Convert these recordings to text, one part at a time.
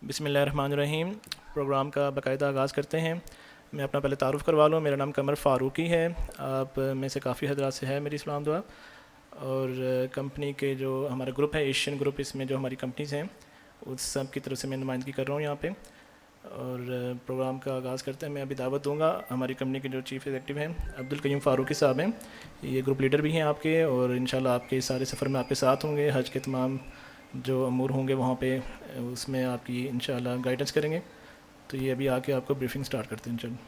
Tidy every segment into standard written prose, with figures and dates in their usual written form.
بسم اللہ الرحمن الرحیم۔ پروگرام کا باقاعدہ آغاز کرتے ہیں۔ میں اپنا پہلے تعارف کروا لوں، میرا نام قمر فاروقی ہے۔ آپ میں سے کافی حضرات سے ہے میری سلام دعا، اور کمپنی کے جو ہمارا گروپ ہے ایشین گروپ، اس میں جو ہماری کمپنیز ہیں اس سب کی طرف سے میں نمائندگی کر رہا ہوں یہاں پہ، اور پروگرام کا آغاز کرتے ہیں۔ میں ابھی دعوت دوں گا ہماری کمپنی کے جو چیف ایگزیکٹو ہیں عبدالقیوم فاروقی صاحب ہیں، یہ گروپ لیڈر بھی ہیں آپ کے، اور انشاءاللہ آپ کے سارے سفر میں آپ کے ساتھ ہوں گے۔ حج کے تمام جو امور ہوں گے وہاں پہ اس میں آپ کی انشاءاللہ گائیڈنس کریں گے۔ تو یہ ابھی آ کے آپ کو بریفنگ سٹارٹ کرتے ہیں انشاءاللہ۔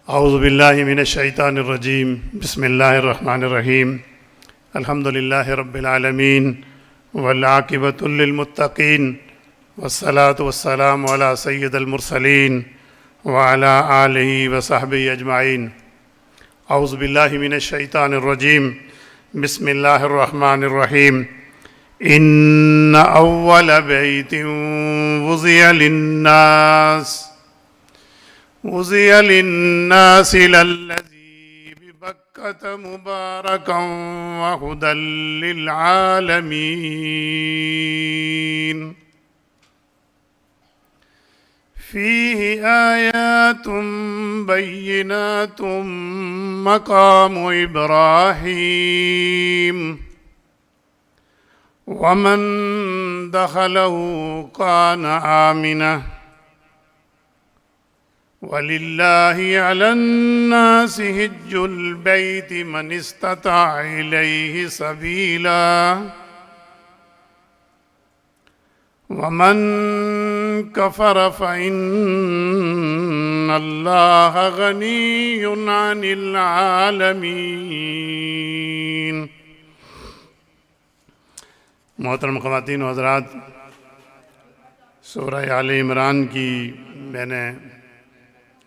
اعوذ باللہ من الشیطان الرجیم، بسم اللہ الرحمن الرحیم، الحمد للہ رب العالمین والعاقبۃ للمتقین والصلاة والسلام علی سید المرسلین وعلی آلہ وصحبہ اجمعین۔ اعوذ باللہ من الشیطان الرجیم، بسم اللہ الرحمن الرحیم۔ ان اول بیت وضع للناس للذی ببکۃ مبارکا وہدی للعالمین، فیہ آیات بینات مقام ابراہیم، ومن دخلہ کان آمنا، وَلِلَّهِ عَلَى النَّاسِ حِجُّ الْبَيْتِ مَنِ اسْتَطَاعَ إِلَيْهِ سَبِيلًا، وَمَنْ كَفَرَ فَإِنَّ اللَّهَ غَنِيٌّ عَنِ الْعَالَمِينَ۔ محترم خواتین و حضرات، سورہ آل عمران کی میں نے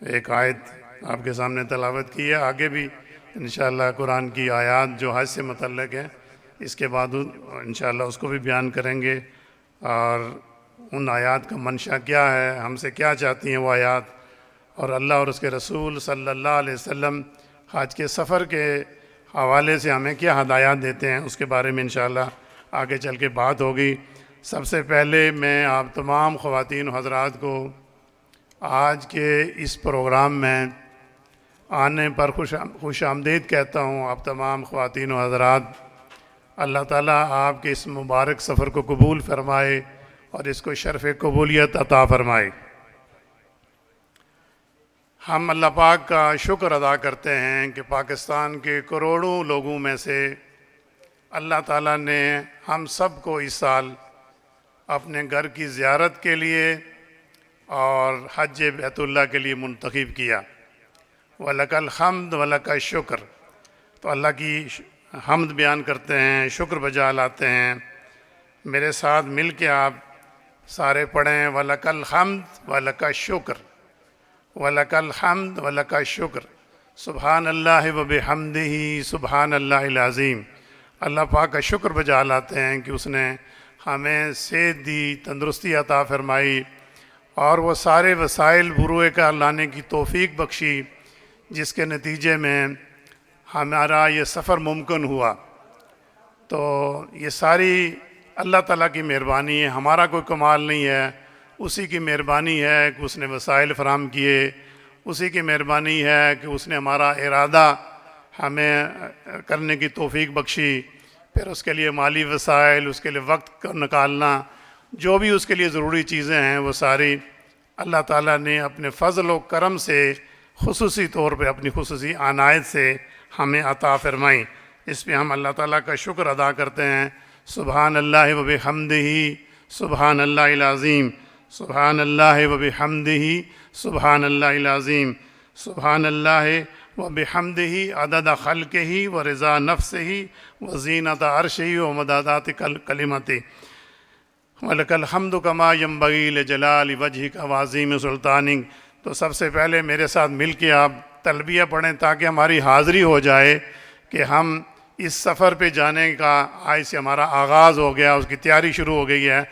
ایک آیت آپ کے سامنے تلاوت کی ہے۔ آگے بھی انشاءاللہ قرآن کی آیات جو حج سے متعلق ہیں اس کے بعد انشاءاللہ اس کو بھی بیان کریں گے، اور ان آیات کا منشا کیا ہے، ہم سے کیا چاہتی ہیں وہ آیات، اور اللہ اور اس کے رسول صلی اللہ علیہ وسلم حج کے سفر کے حوالے سے ہمیں کیا ہدایات دیتے ہیں، اس کے بارے میں انشاءاللہ آگے چل کے بات ہوگی۔ سب سے پہلے میں آپ تمام خواتین و حضرات کو آج کے اس پروگرام میں آنے پر خوش آمدید کہتا ہوں۔ آپ تمام خواتین و حضرات، اللہ تعالیٰ آپ کے اس مبارک سفر کو قبول فرمائے اور اس کو شرف قبولیت عطا فرمائے۔ ہم اللہ پاک کا شکر ادا کرتے ہیں کہ پاکستان کے کروڑوں لوگوں میں سے اللہ تعالیٰ نے ہم سب کو اس سال اپنے گھر کی زیارت کے لیے اور حج بیت اللہ کے لیے منتخب کیا۔ وَلَكَ الْحَمْدُ وَلَكَ الشُّكْرُ، تو اللہ کی حمد بیان کرتے ہیں، شکر بجا لاتے ہیں۔ میرے ساتھ مل کے آپ سارے پڑھیں، وَلَكَ الْحَمْدُ وَلَكَ الشُّكْرُ، وَلَكَ الْحَمْدُ وَلَكَ الشُّكْرُ، سبحان اللہ وبحمدہ سبحان اللہ العظیم۔ اللہ پاک کا شکر بجا لاتے ہیں کہ اس نے ہمیں صحت دی، تندرستی عطا فرمائی، اور وہ سارے وسائل بروئے کا لانے کی توفیق بخشی جس کے نتیجے میں ہمارا یہ سفر ممکن ہوا۔ تو یہ ساری اللہ تعالیٰ کی مہربانی ہے، ہمارا کوئی کمال نہیں ہے، اسی کی مہربانی ہے کہ اس نے وسائل فراہم کیے، اسی کی مہربانی ہے کہ اس نے ہمارا ارادہ ہمیں کرنے کی توفیق بخشی، پھر اس کے لیے مالی وسائل، اس کے لیے وقت کا نکالنا، جو بھی اس کے لیے ضروری چیزیں ہیں وہ ساری اللہ تعالیٰ نے اپنے فضل و کرم سے خصوصی طور پہ اپنی خصوصی عنایت سے ہمیں عطا فرمائیں۔ اس پہ ہم اللہ تعالیٰ کا شکر ادا کرتے ہیں۔ سبحان اللہ وبحمدہ سبحان اللہ العظیم، سبحان اللہ وبحمدہ سبحان اللہ العظیم، سبحان اللہ وبحمدہ عدد خلقہ ورضا نفسہ وزینۃ عرشہ ومدادات کلمتہ، وَلَكَ الْحَمْدُ كَمَا يَنبَغِي لِجَلَالِ وَجْهِكَ وَعَظِيمِ سُلْطَانِكَ۔ تو سب سے پہلے میرے ساتھ مل کے آپ تلبیہ پڑھیں تاکہ ہماری حاضری ہو جائے کہ ہم اس سفر پہ جانے کا آج سے ہمارا آغاز ہو گیا، اس کی تیاری شروع ہو گئی ہے۔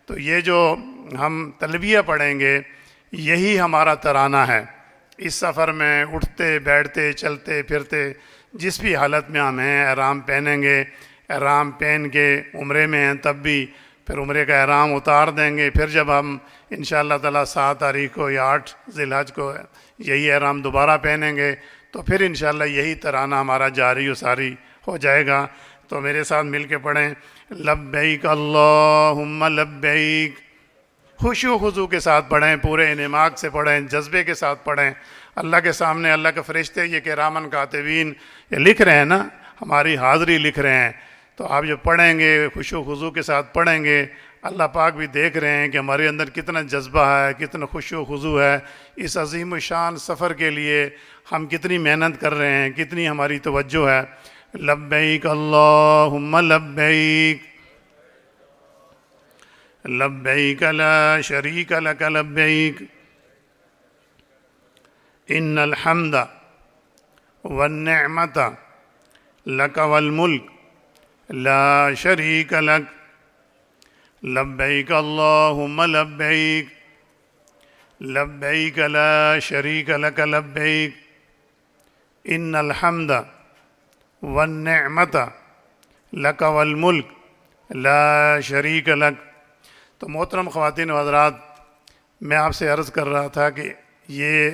تو یہ جو ہم تلبیہ پڑھیں گے یہی ہمارا ترانہ ہے۔ اس سفر میں اٹھتے بیٹھتے چلتے پھرتے جس بھی حالت میں ہم ہیں احرام پہنیں گے، احرام پہن کے عمرے میں ہیں تب بھی پھر عمرے کا احرام اتار دیں گے، پھر جب ہم انشاءاللہ تعالیٰ 7 تاریخ کو یا 8 ذی الحج کو یہی احرام دوبارہ پہنیں گے تو پھر انشاءاللہ یہی ترانہ ہمارا جاری و ساری ہو جائے گا۔ تو میرے ساتھ مل کے پڑھیں، لبیک اللہم لبیک، خشوع و خضوع کے ساتھ پڑھیں، پورے انہماک سے پڑھیں، جذبے کے ساتھ پڑھیں۔ اللہ کے سامنے اللہ کے فرشتے یہ کرامن کاتبین یہ لکھ رہے ہیں نا، ہماری حاضری لکھ رہے ہیں، تو آپ جو پڑھیں گے خشوع و خضوع کے ساتھ پڑھیں گے، اللہ پاک بھی دیکھ رہے ہیں کہ ہمارے اندر کتنا جذبہ ہے، کتنا خشوع و خضوع ہے، اس عظیم الشان سفر کے لیے ہم کتنی محنت کر رہے ہیں، کتنی ہماری توجہ ہے۔ لبیک اللہم لبیک لبیک لا شریک لک لبیک ان الحمد والنعمت لک والملک لا شریک لک لبیک اللہم لبیک لبیک لا شریک لک لبیک ان الحمد والنعمت لک والملک لا شریک لک۔ تو محترم خواتین و حضرات، میں آپ سے عرض کر رہا تھا کہ یہ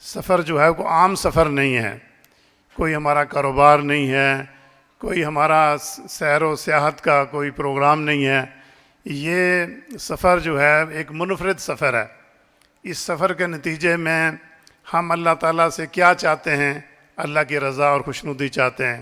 سفر جو ہے کوئی عام سفر نہیں ہے، کوئی ہمارا کاروبار نہیں ہے، کوئی ہمارا سیر و سیاحت کا کوئی پروگرام نہیں ہے، یہ سفر جو ہے ایک منفرد سفر ہے۔ اس سفر کے نتیجے میں ہم اللہ تعالیٰ سے کیا چاہتے ہیں؟ اللہ کی رضا اور خوشنودی چاہتے ہیں۔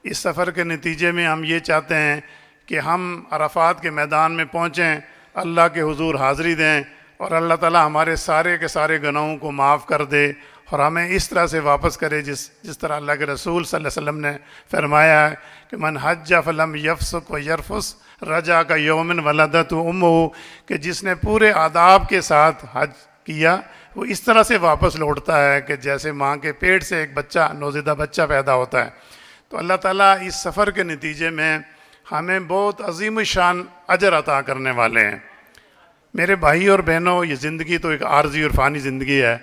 اس سفر کے نتیجے میں ہم یہ چاہتے ہیں کہ ہم عرفات کے میدان میں پہنچیں، اللہ کے حضور حاضری دیں اور اللہ تعالیٰ ہمارے سارے کے سارے گناہوں کو معاف کر دے اور ہمیں اس طرح سے واپس کرے جس طرح اللہ کے رسول صلی اللہ علیہ وسلم نے فرمایا ہے کہ من حج فلم یفسق و یرفس رجع کا یومن ولدت امہ، کہ جس نے پورے آداب کے ساتھ حج کیا وہ اس طرح سے واپس لوٹتا ہے کہ جیسے ماں کے پیٹ سے ایک بچہ نوزائیدہ بچہ پیدا ہوتا ہے۔ تو اللہ تعالیٰ اس سفر کے نتیجے میں ہمیں بہت عظیم الشان اجر عطا کرنے والے ہیں۔ میرے بھائی اور بہنوں، یہ زندگی تو ایک عارضی اور فانی زندگی ہے،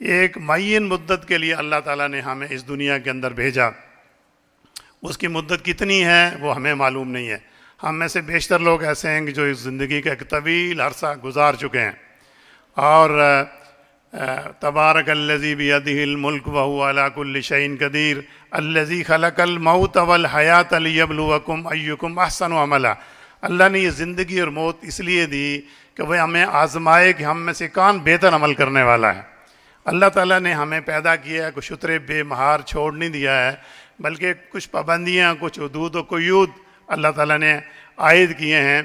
ایک معین مدت کے لیے اللہ تعالیٰ نے ہمیں اس دنیا کے اندر بھیجا۔ اس کی مدت کتنی ہے وہ ہمیں معلوم نہیں ہے۔ ہم میں سے بیشتر لوگ ایسے ہیں کہ جو اس زندگی کا ایک طویل عرصہ گزار چکے ہیں، اور تبارک الذی بیدہ الملک وہو علی کل شیء قدیر الذی خلق الموت والحیات لیبلوکم ایکم احسن عملا۔ اللہ نے یہ زندگی اور موت اس لیے دی کہ وہ ہمیں آزمائے کہ ہم میں سے کون بہتر عمل کرنے والا ہے۔ اللہ تعالیٰ نے ہمیں پیدا کیا ہے، کچھ شترے بے مہار چھوڑ نہیں دیا ہے، بلکہ کچھ پابندیاں، کچھ حدود و قیود اللہ تعالیٰ نے عائد کیے ہیں۔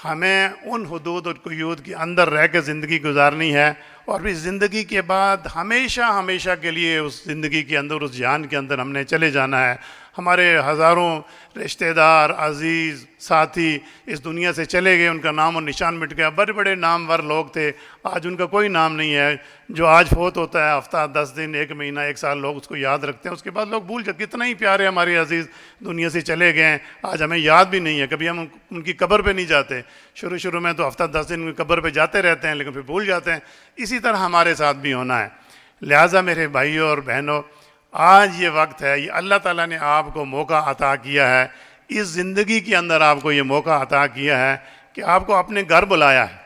ہمیں ان حدود اور قیود کے اندر رہ کے زندگی گزارنی ہے، اور پھر زندگی کے بعد ہمیشہ ہمیشہ کے لیے اس زندگی کے اندر، اس جہان کے اندر ہم نے چلے جانا ہے۔ ہمارے ہزاروں رشتہ دار، عزیز، ساتھی اس دنیا سے چلے گئے، ان کا نام و نشان مٹ گیا۔ بڑے بڑے نامور لوگ تھے، آج ان کا کوئی نام نہیں ہے۔ جو آج فوت ہوتا ہے ہفتہ، 10 دن، 1 مہینہ، 1 سال لوگ اس کو یاد رکھتے ہیں، اس کے بعد لوگ بھول جاتے۔ کتنا ہی پیارے ہمارے عزیز دنیا سے چلے گئے ہیں، آج ہمیں یاد بھی نہیں ہے، کبھی ہم ان کی قبر پہ نہیں جاتے۔ شروع میں تو ہفتہ 10 دن ان کی قبر پہ جاتے رہتے ہیں، لیکن پھر بھول جاتے ہیں۔ اسی طرح ہمارے ساتھ بھی ہونا ہے۔ لہٰذا میرے بھائیوں اور بہنوں، آج یہ وقت ہے، یہ اللہ تعالیٰ نے آپ کو موقع عطا کیا ہے، اس زندگی کے اندر آپ کو یہ موقع عطا کیا ہے کہ آپ کو اپنے گھر بلایا ہے،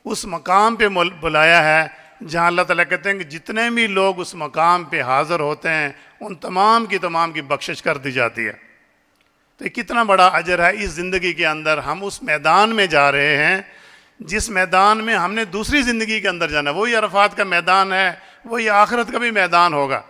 اس مقام پہ بلایا ہے جہاں اللہ تعالیٰ کہتے ہیں کہ جتنے بھی لوگ اس مقام پہ حاضر ہوتے ہیں ان تمام کی بخشش کر دی جاتی ہے۔ تو یہ کتنا بڑا اجر ہے اس زندگی کے اندر۔ ہم اس میدان میں جا رہے ہیں جس میدان میں ہم نے دوسری زندگی کے اندر جانا ہے، وہی عرفات کا میدان ہے، وہی آخرت کا بھی میدان ہوگا،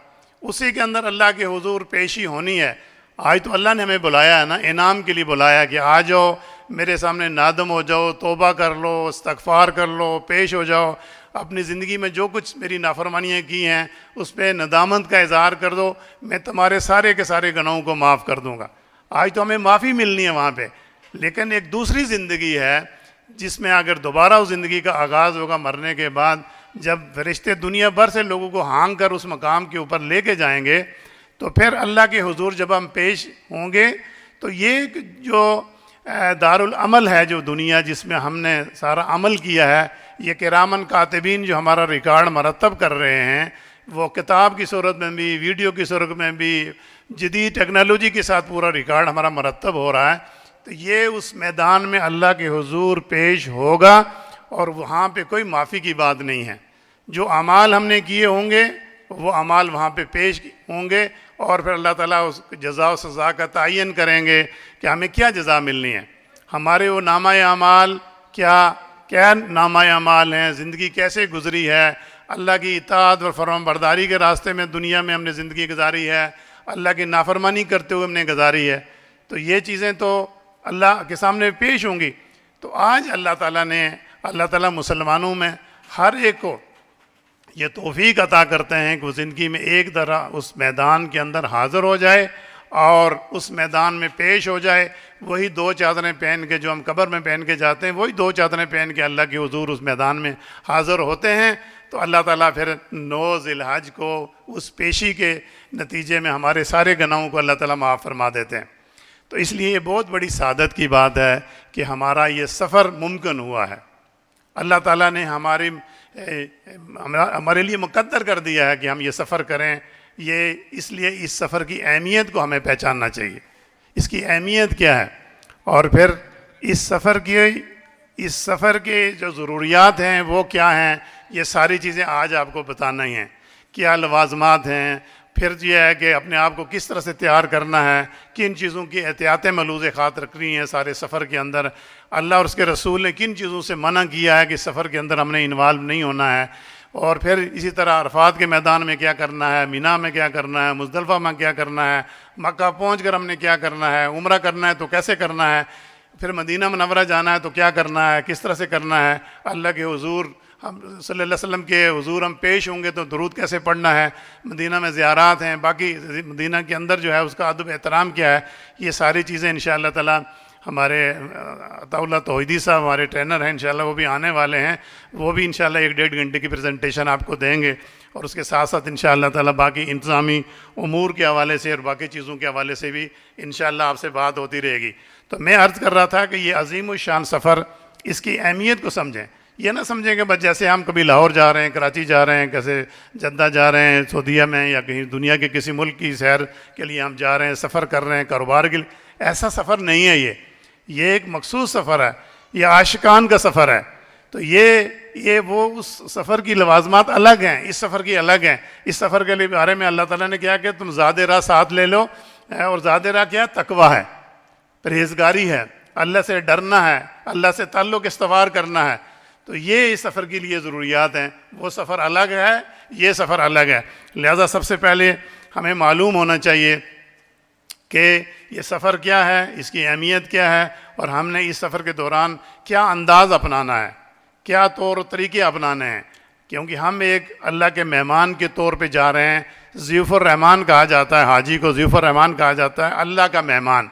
اسی کے اندر اللہ کے حضور پیشی ہونی ہے۔ آج تو اللہ نے ہمیں بلایا ہے نا، انعام کے لیے بلایا کہ آ جاؤ میرے سامنے، نادم ہو جاؤ، توبہ کر لو، استغفار کر لو، پیش ہو جاؤ، اپنی زندگی میں جو کچھ میری نافرمانیاں کی ہیں اس پہ ندامت کا اظہار کر دو، میں تمہارے سارے کے سارے گناہوں کو معاف کر دوں گا۔ آج تو ہمیں معافی ملنی ہے وہاں پہ، لیکن ایک دوسری زندگی ہے جس میں اگر دوبارہ اس زندگی کا آغاز ہوگا مرنے کے بعد، جب فرشتے دنیا بھر سے لوگوں کو ہانگ کر اس مقام کے اوپر لے کے جائیں گے، تو پھر اللہ کے حضور جب ہم پیش ہوں گے تو یہ جو دارالعمل ہے جو دنیا جس میں ہم نے سارا عمل کیا ہے، یہ کرامن کاتبین جو ہمارا ریکارڈ مرتب کر رہے ہیں، وہ کتاب کی صورت میں بھی، ویڈیو کی صورت میں بھی، جدید ٹیکنالوجی کے ساتھ پورا ریکارڈ ہمارا مرتب ہو رہا ہے. تو یہ اس میدان میں اللہ کے حضور پیش ہوگا، اور وہاں پہ کوئی معافی کی بات نہیں ہے. جو اعمال ہم نے کیے ہوں گے وہ اعمال وہاں پہ پیش ہوں گے، اور پھر اللہ تعالیٰ اس جزا و سزا کا تعین کریں گے کہ ہمیں کیا جزا ملنی ہے. ہمارے وہ نامہ اعمال کیا نامہ اعمال ہیں، زندگی کیسے گزری ہے، اللہ کی اطاعت اور فرمان برداری کے راستے میں دنیا میں ہم نے زندگی گزاری ہے، اللہ کی نافرمانی کرتے ہوئے ہم نے گزاری ہے. تو یہ چیزیں تو اللہ کے سامنے پیش ہوں گی. تو آج اللہ تعالیٰ مسلمانوں میں ہر ایک کو یہ توفیق عطا کرتے ہیں کہ وہ زندگی میں ایک طرح اس میدان کے اندر حاضر ہو جائے اور اس میدان میں پیش ہو جائے. وہی 2 چادریں پہن کے جو ہم قبر میں پہن کے جاتے ہیں، وہی 2 چادریں پہن کے اللہ کے حضور اس میدان میں حاضر ہوتے ہیں. تو اللہ تعالیٰ پھر 9 ذی الحج کو اس پیشی کے نتیجے میں ہمارے سارے گناہوں کو اللہ تعالیٰ معاف فرما دیتے ہیں. تو اس لیے یہ بہت بڑی سعادت کی بات ہے کہ ہمارا یہ سفر ممکن ہوا ہے. اللہ تعالیٰ نے ہمارے لیے مقدر کر دیا ہے کہ ہم یہ سفر کریں. یہ اس لیے اس سفر کی اہمیت کو ہمیں پہچاننا چاہیے، اس کی اہمیت کیا ہے، اور پھر اس سفر کے جو ضروریات ہیں وہ کیا ہیں. یہ ساری چیزیں آج آپ کو بتانا ہی ہیں. کیا لوازمات ہیں، پھر یہ ہے کہ اپنے آپ کو کس طرح سے تیار کرنا ہے، کن چیزوں کی احتیاطیں ملحوظ خاط رکھنی ہیں سارے سفر کے اندر. اللہ اور اس کے رسول نے کن چیزوں سے منع کیا ہے کہ سفر کے اندر ہم نے انوالو نہیں ہونا ہے. اور پھر اسی طرح عرفات کے میدان میں کیا کرنا ہے، مینا میں کیا کرنا ہے، مزدلفہ میں کیا کرنا ہے، مکہ پہنچ کر ہم نے کیا کرنا ہے، عمرہ کرنا ہے تو کیسے کرنا ہے، پھر مدینہ منورہ جانا ہے تو کیا کرنا ہے، کس طرح سے کرنا ہے. اللہ کے حضور ہم صلی اللہ علیہ وسلم کے حضور ہم پیش ہوں گے تو درود کیسے پڑھنا ہے، مدینہ میں زیارات ہیں، باقی مدینہ کے اندر جو ہے اس کا ادب احترام کیا ہے. یہ ساری چیزیں انشاءاللہ تعالیٰ ہمارے عطاء اللہ توحیدی صاحب ہمارے ٹرینر ہیں، انشاءاللہ وہ بھی آنے والے ہیں. وہ بھی انشاءاللہ 1-1.5 گھنٹے کی پریزنٹیشن آپ کو دیں گے، اور اس کے ساتھ ساتھ انشاءاللہ تعالیٰ باقی انتظامی امور کے حوالے سے اور باقی چیزوں کے حوالے سے بھی انشاءاللہ آپ سے بات ہوتی رہے گی. تو میں عرض کر رہا تھا کہ یہ عظیم الشان سفر، اس کی اہمیت کو سمجھیں. یہ نہ سمجھیں کہ بس جیسے ہم کبھی لاہور جا رہے ہیں، کراچی جا رہے ہیں، کیسے جدہ جا رہے ہیں سعودیہ میں، یا کہیں دنیا کے کسی ملک کی سیر کے لیے ہم جا رہے ہیں، سفر کر رہے ہیں کاروبار کے لیے. ایسا سفر نہیں ہے. یہ ایک مخصوص سفر ہے، یہ عاشقان کا سفر ہے. تو یہ وہ اس سفر کی لوازمات الگ ہیں، اس سفر کی الگ ہیں. اس سفر کے لیے بارے میں اللہ تعالیٰ نے کیا کہ تم زاد راہ ساتھ لے لو، اور زاد راہ کیا تقویٰ ہے، پرہیزگاری ہے، اللہ سے ڈرنا ہے، اللہ سے تعلق استوار کرنا ہے. تو یہ اس سفر کے لیے ضروریات ہیں. وہ سفر الگ ہے، یہ سفر الگ ہے. لہذا سب سے پہلے ہمیں معلوم ہونا چاہیے کہ یہ سفر کیا ہے، اس کی اہمیت کیا ہے، اور ہم نے اس سفر کے دوران کیا انداز اپنانا ہے، کیا طور و طریقے اپنانے ہیں. کیونکہ ہم ایک اللہ کے مہمان کے طور پہ جا رہے ہیں. ضیوف الرحمان کہا جاتا ہے، حاجی کو ضیوف الرحمان کہا جاتا ہے، اللہ کا مہمان.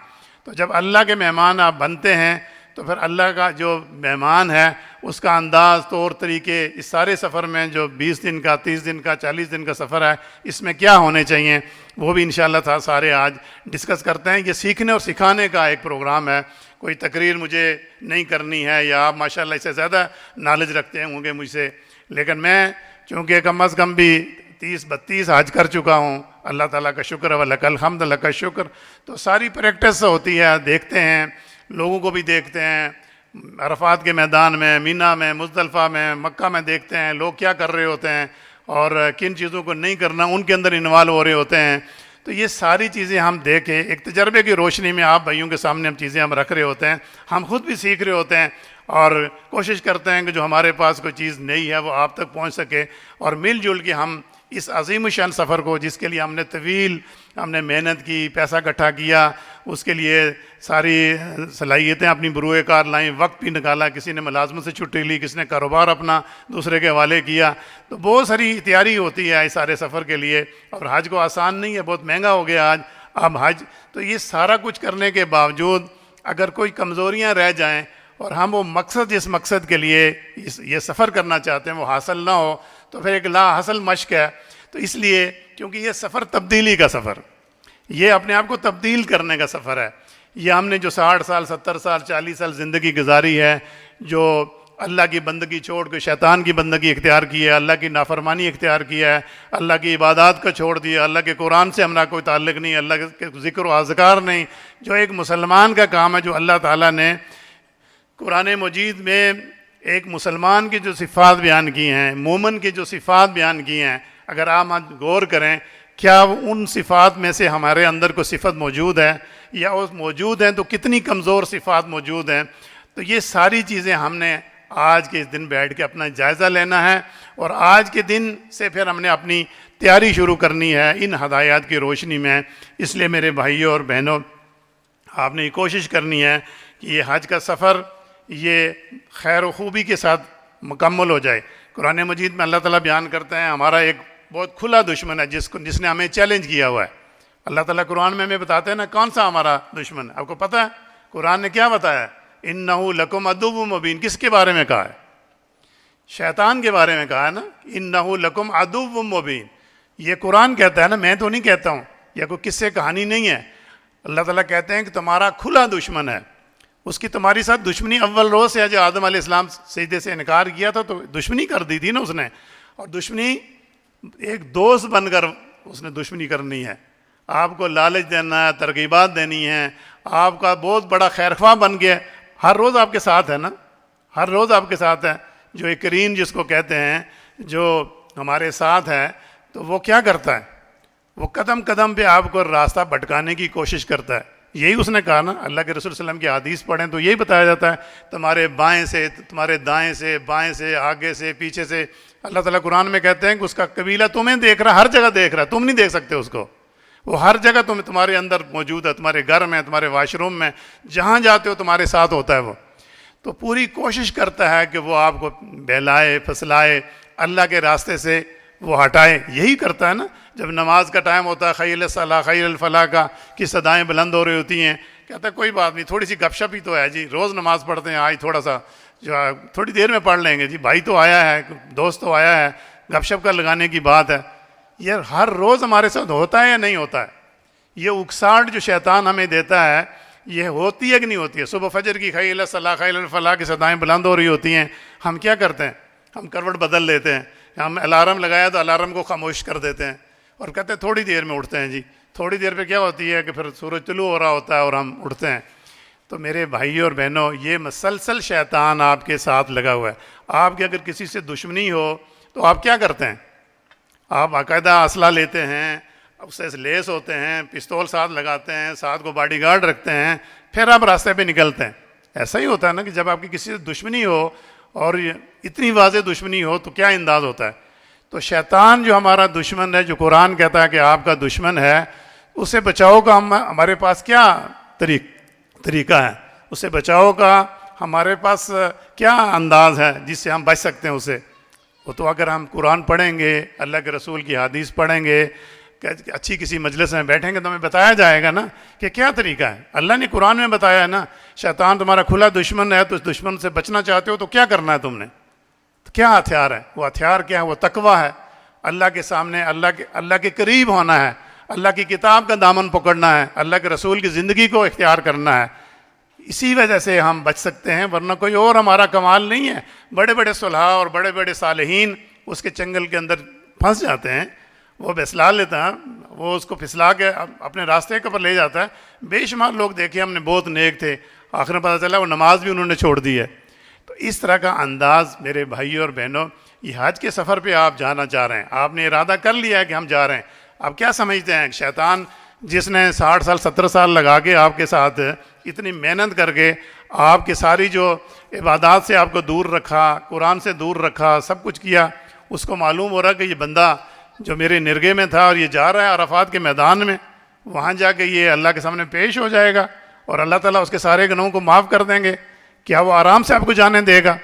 تو جب اللہ کے مہمان آپ بنتے ہیں تو پھر اللہ کا جو مہمان ہے اس کا انداز، طور طریقے، اس سارے سفر میں جو 20 دن کا، 30 دن کا، 40 دن کا سفر ہے، اس میں کیا ہونے چاہیے، وہ بھی انشاءاللہ تھا سارے آج ڈسکس کرتے ہیں. یہ سیکھنے اور سکھانے کا ایک پروگرام ہے. کوئی تقریر مجھے نہیں کرنی ہے، یا آپ ماشاءاللہ اس سے زیادہ نالج رکھتے ہوں گے مجھ سے، لیکن میں چونکہ کم از کم بھی 30-32 حج کر چکا ہوں، اللہ تعالیٰ کا شکر ہے، لک الحمد لک الشکر. تو ساری پریکٹس ہوتی ہے، دیکھتے ہیں، لوگوں کو بھی دیکھتے ہیں، عرفات کے میدان میں، مینا میں، مزدلفہ میں، مکہ میں دیکھتے ہیں لوگ کیا کر رہے ہوتے ہیں، اور کن چیزوں کو نہیں کرنا ان کے اندر انوالو ہو رہے ہوتے ہیں. تو یہ ساری چیزیں ہم دیکھیں، ایک تجربے کی روشنی میں آپ بھائیوں کے سامنے ہم چیزیں ہم رکھ رہے ہوتے ہیں، ہم خود بھی سیکھ رہے ہوتے ہیں، اور کوشش کرتے ہیں کہ جو ہمارے پاس کوئی چیز نئی ہے وہ آپ تک پہنچ سکے، اور مل جل کے ہم اس عظیم الشان سفر کو، جس کے لیے ہم نے محنت کی، پیسہ اکٹھا کیا، اس کے لیے ساری صلاحیتیں اپنی بروئے کار لائیں، وقت بھی نکالا، کسی نے ملازمت سے چھٹی لی، کسی نے کاروبار اپنا دوسرے کے حوالے کیا. تو بہت ساری تیاری ہوتی ہے اس سارے سفر کے لیے، اور حج کو آسان نہیں ہے، بہت مہنگا ہو گیا آج اب حج. تو یہ سارا کچھ کرنے کے باوجود اگر کوئی کمزوریاں رہ جائیں اور ہم وہ مقصد، جس مقصد کے لیے یہ سفر کرنا چاہتے ہیں، وہ حاصل نہ ہو، تو پھر ایک لا حاصل مشق ہے. تو اس لیے کیونکہ یہ سفر تبدیلی کا سفر، یہ اپنے آپ کو تبدیل کرنے کا سفر ہے، یہ ہم نے جو 60 سال 70 سال 40 سال زندگی گزاری ہے، جو اللہ کی بندگی چھوڑ کے شیطان کی بندگی اختیار کی ہے، اللہ کی نافرمانی اختیار کی ہے، اللہ کی عبادات کو چھوڑ دیا، اللہ کے قرآن سے ہمارا کوئی تعلق نہیں، اللہ کے ذکر و اذکار نہیں، جو ایک مسلمان کا کام ہے، جو اللہ تعالیٰ نے قرآن مجید میں ایک مسلمان کی جو صفات بیان کی ہیں، مومن کی جو صفات بیان کی ہیں، اگر آپ غور کریں کیا ان صفات میں سے ہمارے اندر کوئی صفت موجود ہے، یا وہ موجود ہیں تو کتنی کمزور صفات موجود ہیں. تو یہ ساری چیزیں ہم نے آج کے اس دن بیٹھ کے اپنا جائزہ لینا ہے، اور آج کے دن سے پھر ہم نے اپنی تیاری شروع کرنی ہے ان ہدایات کی روشنی میں. اس لیے میرے بھائیوں اور بہنوں، آپ نے یہ کوشش کرنی ہے کہ یہ حج کا سفر یہ خیر و خوبی کے ساتھ مکمل ہو جائے. قرآن مجید میں اللہ تعالیٰ بیان کرتے ہیں ہمارا ایک بہت کھلا دشمن ہے جس نے ہمیں چیلنج کیا ہوا ہے. اللہ تعالیٰ قرآن میں ہمیں بتاتے ہیں نا کون سا ہمارا دشمن ہے. آپ کو پتہ ہے قرآن نے کیا بتایا ہے؟ اِنَّهُ لَكُمْ عَدُوٌّ مُّبِينٌ. کس کے بارے میں کہا ہے؟ شیطان کے بارے میں کہا ہے نا، اِنَّهُ لَكُمْ عَدُوٌّ مُّبِينٌ. یہ قرآن کہتا ہے نا، میں تو نہیں کہتا ہوں، یہ کوئی قصے کہانی نہیں ہے. اللہ تعالیٰ کہتے ہیں کہ تمہارا کھلا دشمن ہے. اس کی تمہاری ساتھ دشمنی اول روز سے ہے. جو آدم علیہ السلام سجدے سے انکار کیا تھا تو دشمنی کر دی تھی نا اس نے، اور دشمنی ایک دوست بن کر اس نے دشمنی کرنی ہے. آپ کو لالچ دینا ہے، ترغیبات دینی ہے، آپ کا بہت بڑا خیرخواہ بن گیا. ہر روز آپ کے ساتھ ہے نا، ہر روز آپ کے ساتھ ہے. جو ایک کرین جس کو کہتے ہیں، جو ہمارے ساتھ ہے، تو وہ کیا کرتا ہے؟ وہ قدم قدم پہ آپ کو راستہ بھٹکانے کی کوشش کرتا ہے. یہی اس نے کہا نا، اللہ کے رسول صلی اللہ علیہ وسلم کی حدیث پڑھیں تو یہی بتایا جاتا ہے تمہارے بائیں سے، تمہارے دائیں سے، بائیں سے، آگے سے، پیچھے سے. اللہ تعالیٰ قرآن میں کہتے ہیں کہ اس کا قبیلہ تمہیں دیکھ رہا ہے، ہر جگہ دیکھ رہا ہے، تم نہیں دیکھ سکتے اس کو. وہ ہر جگہ تمہارے اندر موجود ہے، تمہارے گھر میں، تمہارے واش روم میں، جہاں جاتے ہو تمہارے ساتھ ہوتا ہے وہ. تو پوری کوشش کرتا ہے کہ وہ آپ کو بہلائے پھسلائے، اللہ کے راستے سے وہ ہٹائے. یہی کرتا ہے نا. جب نماز کا ٹائم ہوتا ہے، خی الصلاۃ خی الفلاح کا کی صدائیں بلند ہو رہی ہوتی ہیں، کہتا ہے کوئی بات نہیں، تھوڑی سی گپ شپ ہی تو ہے جی، روز نماز پڑھتے ہیں، آج تھوڑا سا جو تھوڑی دیر میں پڑھ لیں گے جی، بھائی تو آیا ہے، دوست تو آیا ہے، گپ شپ کا لگانے کی بات ہے. یہ ہر روز ہمارے ساتھ ہوتا ہے یا نہیں ہوتا ہے؟ یہ اکساہٹ جو شیطان ہمیں دیتا ہے یہ ہوتی ہے کہ نہیں ہوتی ہے؟ صبح فجر کی خی الصلاۃ خی الفلاح کی صدائیں بلند ہو رہی ہوتی ہیں، ہم کیا کرتے ہیں؟ ہم کروٹ بدل لیتے ہیں. ہم الارم لگایا تو الارم کو خاموش کر دیتے ہیں اور کہتے ہیں تھوڑی دیر میں اٹھتے ہیں جی. تھوڑی دیر پہ کیا ہوتی ہے کہ پھر سورج طلوع ہو رہا ہوتا ہے اور ہم اٹھتے ہیں. تو میرے بھائیوں اور بہنوں، یہ مسلسل شیطان آپ کے ساتھ لگا ہوا ہے. آپ کی اگر کسی سے دشمنی ہو تو آپ کیا کرتے ہیں؟ آپ باقاعدہ اسلحہ لیتے ہیں، اس سے لیس ہوتے ہیں، پستول ساتھ لگاتے ہیں، ساتھ کو باڈی گارڈ رکھتے ہیں، پھر آپ راستے پہ نکلتے ہیں. ایسا ہی ہوتا ہے نا کہ جب آپ کی کسی سے دشمنی ہو اور اتنی واضح دشمنی ہو تو کیا انداز ہوتا ہے. تو شیطان جو ہمارا دشمن ہے، جو قرآن کہتا ہے کہ آپ کا دشمن ہے، اس سے بچاؤ کا ہمارے پاس کیا طریقہ ہے؟ اس سے بچاؤ کا ہمارے پاس کیا انداز ہے جس سے ہم بچ سکتے ہیں اسے؟ وہ تو اگر ہم قرآن پڑھیں گے، اللہ کے رسول کی حدیث پڑھیں گے، اچھی کسی مجلس میں بیٹھیں گے تو ہمیں بتایا جائے گا نا کہ کیا طریقہ ہے. اللہ نے قرآن میں بتایا ہے نا، شیطان تمہارا کھلا دشمن ہے، تو اس دشمن سے بچنا چاہتے ہو تو کیا کرنا ہے تم نے؟ کیا ہتھیار ہے؟ وہ ہتھیار کیا ہے؟ وہ تقویٰ ہے. اللہ کے سامنے اللہ کے قریب ہونا ہے، اللہ کی کتاب کا دامن پکڑنا ہے، اللہ کے رسول کی زندگی کو اختیار کرنا ہے. اسی وجہ سے ہم بچ سکتے ہیں، ورنہ کوئی اور ہمارا کمال نہیں ہے. بڑے بڑے صلحاء اور بڑے بڑے صالحین اس کے چنگل کے اندر پھنس جاتے ہیں. وہ پھسلا لیتا ہے، وہ اس کو پھسلا کے اپنے راستے کے پر لے جاتا ہے. بے شمار لوگ دیکھے ہم نے بہت نیک تھے، آخر میں پتہ چلا وہ نماز بھی انہوں نے چھوڑ دی ہے. تو اس طرح کا انداز میرے بھائیوں اور بہنوں، یہ حج کے سفر پہ آپ جانا چاہ رہے ہیں، آپ نے ارادہ کر لیا ہے کہ ہم جا رہے ہیں. آپ کیا سمجھتے ہیں شیطان جس نے 60 سال 70 سال لگا کے آپ کے ساتھ اتنی محنت کر کے آپ کی ساری جو عبادات سے آپ کو دور رکھا، قرآن سے دور رکھا، سب کچھ کیا، اس کو معلوم ہو رہا کہ یہ بندہ جو میرے نرگے میں تھا اور یہ جا رہا ہے عرفات کے میدان میں، وہاں جا کے یہ اللہ کے سامنے پیش ہو جائے گا اور اللہ تعالیٰ اس کے سارے گناہوں کو معاف کر دیں گے. کیا وہ آرام سے آپ کو جانے دے گا؟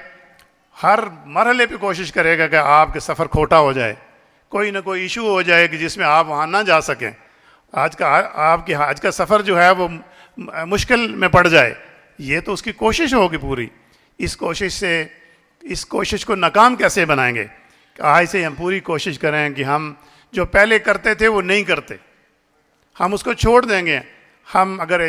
ہر مرحلے پہ کوشش کرے گا کہ آپ کے سفر کھوٹا ہو جائے، کوئی نہ کوئی ایشو ہو جائے کہ جس میں آپ وہاں نہ جا سکیں، آپ کے حج کا سفر جو ہے وہ مشکل میں پڑ جائے. یہ تو اس کی کوشش ہوگی پوری. اس کوشش کو ناکام کیسے بنائیں گے؟ آج سے ہم پوری کوشش کریں کہ ہم جو پہلے کرتے تھے وہ نہیں کرتے، ہم اس کو چھوڑ دیں گے. ہم اگر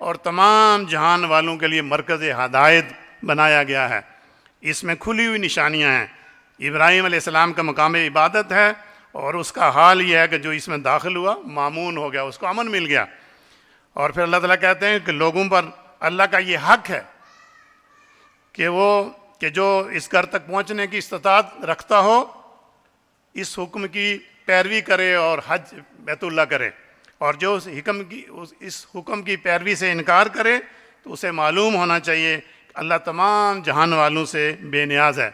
اور تمام جہان والوں کے لیے مرکز ہدایت بنایا گیا ہے۔ اس میں کھلی ہوئی نشانیاں ہیں۔ ابراہیم علیہ السلام کا مقام عبادت ہے، اور اس کا حال یہ ہے کہ جو اس میں داخل ہوا مامون ہو گیا، اس کو امن مل گیا۔ اور پھر اللہ تعالیٰ کہتے ہیں کہ لوگوں پر اللہ کا یہ حق ہے کہ جو اس گھر تک پہنچنے کی استطاعت رکھتا ہو اس حکم کی پیروی کرے اور حج بیت اللہ کرے، اور جو اس حکم کی پیروی سے انکار کرے تو اسے معلوم ہونا چاہیے کہ اللہ تمام جہان والوں سے بے نیاز ہے۔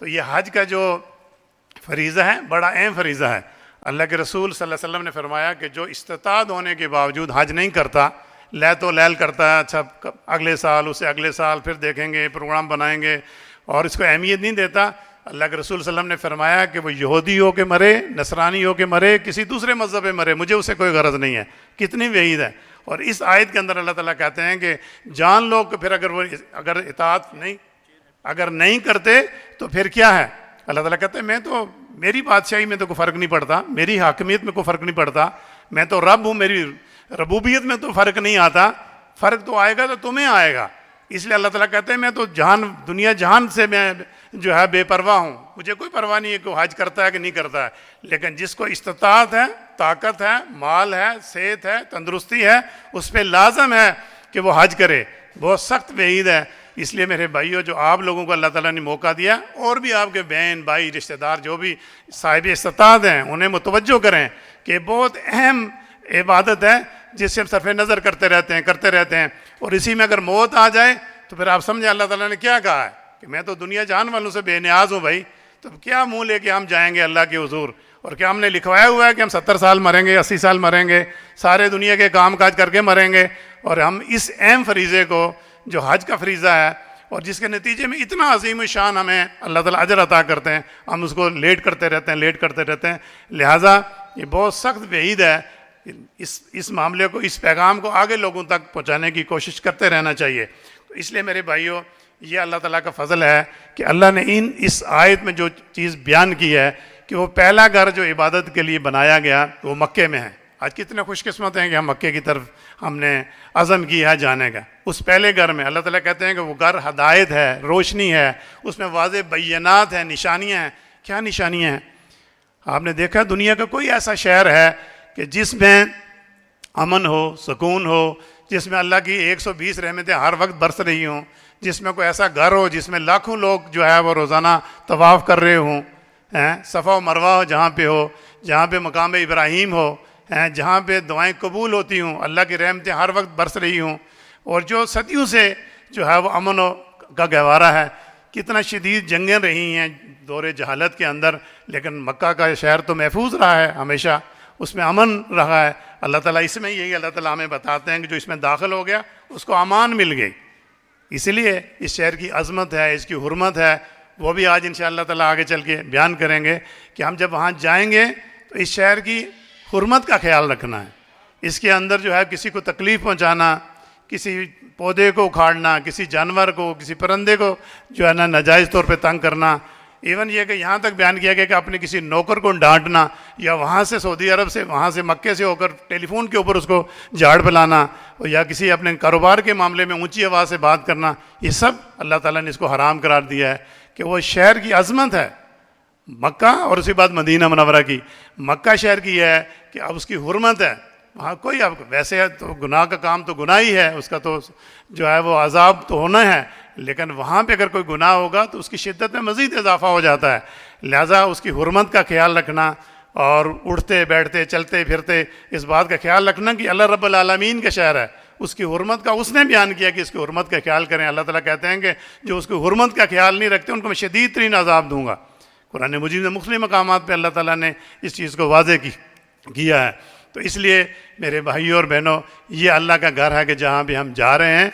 تو یہ حج کا جو فریضہ ہے بڑا اہم فریضہ ہے۔ اللہ کے رسول صلی اللہ علیہ وسلم نے فرمایا کہ جو استطاعت ہونے کے باوجود حج نہیں کرتا، لیت و لیل کرتا ہے، اچھا اگلے سال، اسے اگلے سال پھر دیکھیں گے، پروگرام بنائیں گے، اور اس کو اہمیت نہیں دیتا، اللہ کے رسول صلی اللہ علیہ وسلم نے فرمایا کہ وہ یہودی ہو کے مرے، نصرانی ہو کے مرے، کسی دوسرے مذہب میں مرے، مجھے اسے کوئی غرض نہیں ہے۔ کتنی وعید ہے۔ اور اس آیت کے اندر اللہ تعالیٰ کہتے ہیں کہ جان لو کہ پھر اگر اطاعت نہیں کرتے تو پھر کیا ہے؟ اللہ تعالیٰ کہتے ہیں میری بادشاہی میں تو کوئی فرق نہیں پڑتا، میری حاکمیت میں کوئی فرق نہیں پڑتا، میں تو رب ہوں، میری ربوبیت میں تو فرق نہیں آتا، فرق تو آئے گا تو تمہیں آئے گا۔ اس لیے اللہ تعالیٰ کہتے ہیں میں تو دنیا جہان سے میں جو ہے بے پرواہ ہوں، مجھے کوئی پرواہ نہیں ہے کہ وہ حج کرتا ہے کہ نہیں کرتا ہے، لیکن جس کو استطاعت ہے، طاقت ہے، مال ہے، صحت ہے، تندرستی ہے، اس پہ لازم ہے کہ وہ حج کرے۔ بہت سخت وعید ہے۔ اس لیے میرے بھائیوں، جو آپ لوگوں کو اللہ تعالیٰ نے موقع دیا، اور بھی آپ کے بہن بھائی رشتہ دار جو بھی صاحب استطاعت ہیں، انہیں متوجہ کریں کہ بہت اہم عبادت ہے جس سے ہم صرف نظر کرتے رہتے ہیں، اور اسی میں اگر موت آ جائے تو پھر آپ سمجھیں اللہ تعالیٰ نے کیا کہا ہے کہ میں تو دنیا جہان والوں سے بے نیاز ہوں بھائی، تو کیا منہ لے کے ہم جائیں گے اللہ کے حضور؟ اور کیا ہم نے لکھوایا ہوا ہے کہ ہم 70 سال مریں گے، 80 سال مریں گے، سارے دنیا کے کام کاج کر کے مریں گے؟ اور ہم اس اہم فریضے کو جو حج کا فریضہ ہے، اور جس کے نتیجے میں اتنا عظیم شان ہمیں اللہ تعالیٰ اجر عطا کرتے ہیں، ہم اس کو لیٹ کرتے رہتے ہیں۔ لہٰذا یہ بہت سخت وعید ہے۔ اس معاملے کو، اس پیغام کو آگے لوگوں تک پہنچانے کی کوشش کرتے رہنا چاہیے۔ تو اس لیے میرے بھائیوں، یہ اللہ تعالیٰ کا فضل ہے کہ اللہ نے اس آیت میں جو چیز بیان کی ہے کہ وہ پہلا گھر جو عبادت کے لیے بنایا گیا وہ مکے میں ہے۔ آج کتنے خوش قسمت ہیں کہ ہم مکے کی طرف ہم نے عزم کیا ہے جانے کا۔ اس پہلے گھر میں اللہ تعالیٰ کہتے ہیں کہ وہ گھر ہدایت ہے، روشنی ہے، اس میں واضح بینات ہیں، نشانیاں ہیں۔ کیا نشانیاں ہیں؟ آپ نے دیکھا دنیا کا کوئی ایسا شہر ہے کہ جس میں امن ہو، سکون ہو، جس میں اللہ کی 120 رحمتیں ہر وقت برس رہی ہوں، جس میں کوئی ایسا گھر ہو جس میں لاکھوں لوگ جو ہے وہ روزانہ طواف کر رہے ہوں، صفا و مروہ ہو جہاں پہ مقام ابراہیم ہو، جہاں پہ دعائیں قبول ہوتی ہوں، اللہ کی رحمتیں ہر وقت برس رہی ہوں، اور جو صدیوں سے جو ہے وہ امن کا گہوارہ ہے۔ کتنا شدید جنگیں رہی ہیں دور جہالت کے اندر، لیکن مکہ کا شہر تو محفوظ رہا ہے، ہمیشہ اس میں امن رہا ہے۔ اللہ تعالیٰ اس میں یہی اللہ تعالیٰ ہمیں بتاتے ہیں کہ جو اس میں داخل ہو گیا اس کو امان مل گئی۔ اس لیے اس شہر کی عظمت ہے، اس کی حرمت ہے، وہ بھی آج انشاءاللہ تعالیٰ آگے چل کے بیان کریں گے کہ ہم جب وہاں جائیں گے تو اس شہر کی حرمت کا خیال رکھنا ہے۔ اس کے اندر جو ہے کسی کو تکلیف پہنچانا، کسی پودے کو اکھاڑنا، کسی جانور کو، کسی پرندے کو جو ہے نا ناجائز طور پہ تنگ کرنا، ایون یہ کہ یہاں تک بیان کیا گیا کہ اپنے کسی نوکر کو ڈانٹنا، یا وہاں سے سعودی عرب سے، وہاں سے مکے سے ہو کر ٹیلی فون کے اوپر اس کو جھاڑ پلانا، یا کسی اپنے کاروبار کے معاملے میں اونچی آواز سے بات کرنا، یہ سب اللہ تعالیٰ نے اس کو حرام قرار دیا ہے کہ وہ شہر کی عظمت ہے مکہ، اور اسی بعد مدینہ منورہ کی۔ مکہ شہر کی یہ ہے کہ اب اس کی حرمت ہے، وہاں کوئی اب ویسے ہے تو گناہ کا کام تو گناہ ہی ہے، اس کا تو جو ہے وہ عذاب تو ہونا ہے، لیکن وہاں پہ اگر کوئی گناہ ہوگا تو اس کی شدت میں مزید اضافہ ہو جاتا ہے۔ لہٰذا اس کی حرمت کا خیال رکھنا، اور اٹھتے بیٹھتے چلتے پھرتے اس بات کا خیال رکھنا کہ اللہ رب العالمین کا شہر ہے، اس کی حرمت کا اس نے بیان کیا کہ اس کی حرمت کا خیال کریں۔ اللہ تعالیٰ کہتے ہیں کہ جو اس کی حرمت کا خیال نہیں رکھتے ان کو میں شدید ترین عذاب دوں گا۔ قرآن مجید میں مختلف مقامات پہ اللہ تعالیٰ نے اس چیز کو واضح کیا ہے۔ تو اس لیے میرے بھائیوں اور بہنوں، یہ اللہ کا گھر ہے کہ جہاں بھی ہم جا رہے ہیں